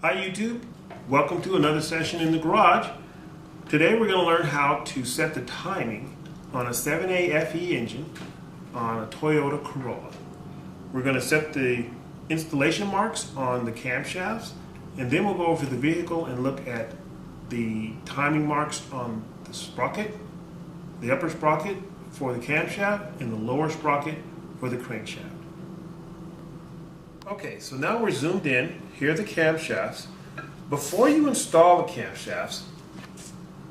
Hi YouTube, welcome to another session in the garage. Today we're going to learn how to set the timing on a 7A FE engine on a Toyota Corolla. We're going to set the installation marks on the camshafts, and then we'll go over to the vehicle and look at the timing marks on the sprocket, the upper sprocket for the camshaft and the lower sprocket for the crankshaft. Okay, so now we're zoomed in. Here are the camshafts. Before you install the camshafts,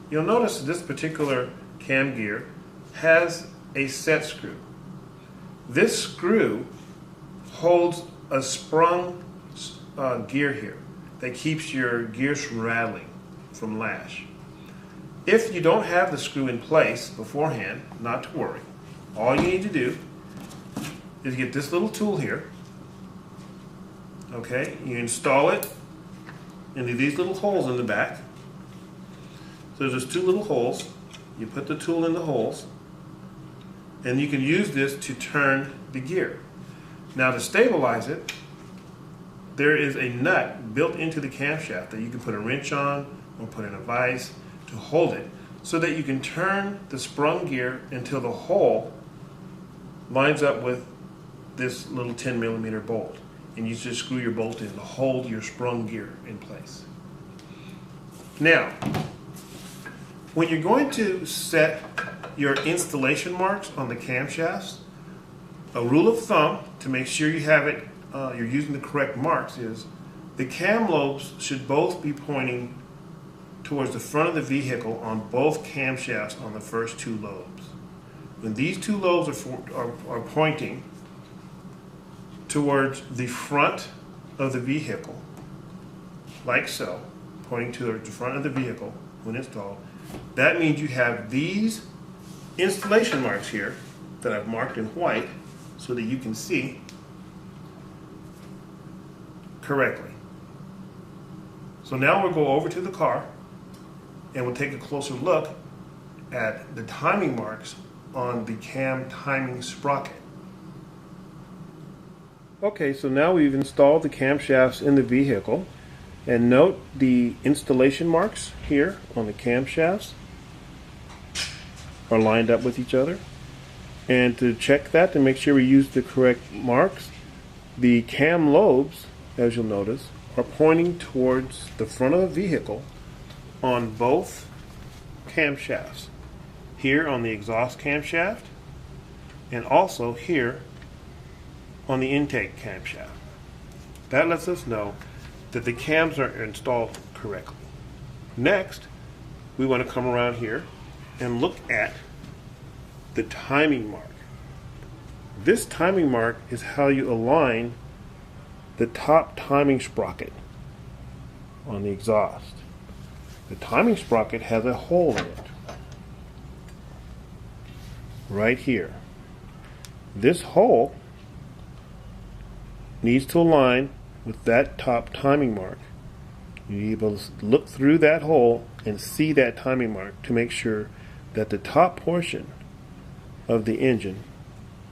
you'll notice that this particular cam gear has a set screw. This screw holds a sprung gear here that keeps your gears from rattling, from lash. If you don't have the screw in place beforehand, not to worry. All you need to do is get this little tool here. Okay, you install it into these little holes in the back. So there's two little holes. You put the tool in the holes, and you can use this to turn the gear. Now to stabilize it, there is a nut built into the camshaft that you can put a wrench on or put in a vise to hold it so that you can turn the sprung gear until the hole lines up with this little 10mm bolt. And you just screw your bolt in to hold your sprung gear in place. Now, when you're going to set your installation marks on the camshafts, a rule of thumb to make sure you have it, you're using the correct marks, is the cam lobes should both be pointing towards the front of the vehicle on both camshafts on the first two lobes. When these two lobes are pointing towards the front of the vehicle, like so, pointing to the front of the vehicle when installed, that means you have these installation marks here that I've marked in white so that you can see correctly. So now we'll go over to the car and we'll take a closer look at the timing marks on the cam timing sprocket. Okay, so now we've installed the camshafts in the vehicle, and note the installation marks here on the camshafts are lined up with each other. And to check that, to make sure we use the correct marks, the cam lobes, as you'll notice, are pointing towards the front of the vehicle on both camshafts. Here on the exhaust camshaft, and also here on the intake camshaft. That lets us know that the cams are installed correctly. Next, we want to come around here and look at the timing mark. This timing mark is how you align the top timing sprocket on the exhaust. The timing sprocket has a hole in it, right here. This hole needs to align with that top timing mark. You need to be able to look through that hole and see that timing mark to make sure that the top portion of the engine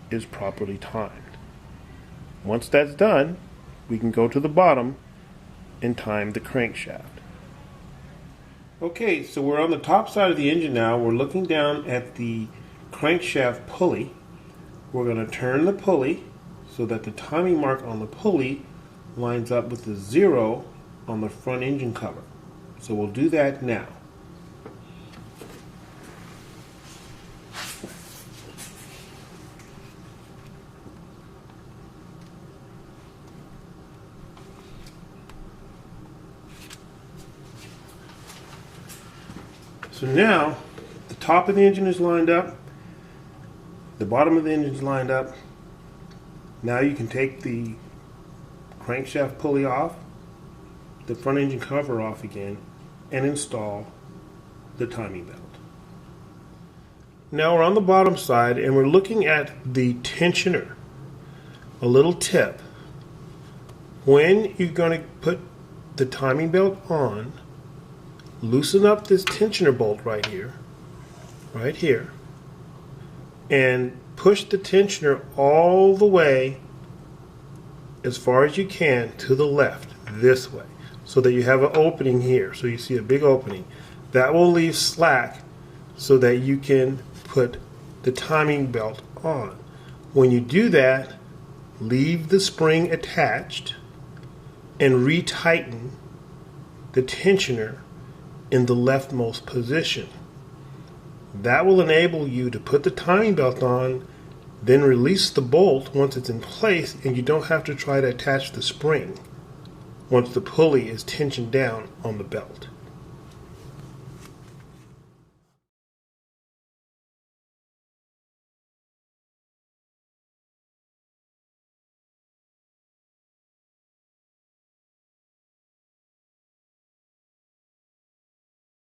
is properly timed. Once that's done, we can go to the bottom and time the crankshaft. Okay, so we're on the top side of the engine now. We're looking down at the crankshaft pulley. We're going to turn the pulley so that the timing mark on the pulley lines up with the 0 on the front engine cover. So we'll do that now. So now the top of the engine is lined up, the bottom of the engine is lined up. Now you can take the crankshaft pulley off, the front engine cover off again, and install the timing belt. Now we're on the bottom side and we're looking at the tensioner. A little tip. When you're going to put the timing belt on, loosen up this tensioner bolt right here, and push the tensioner all the way as far as you can to the left, this way. so that you have an opening here. So you see a big opening. That will leave slack so that you can put the timing belt on. When you do that, leave the spring attached and retighten the tensioner in the leftmost position. That will enable you to put the timing belt on, then release the bolt once it's in place, and you don't have to try to attach the spring once the pulley is tensioned down on the belt.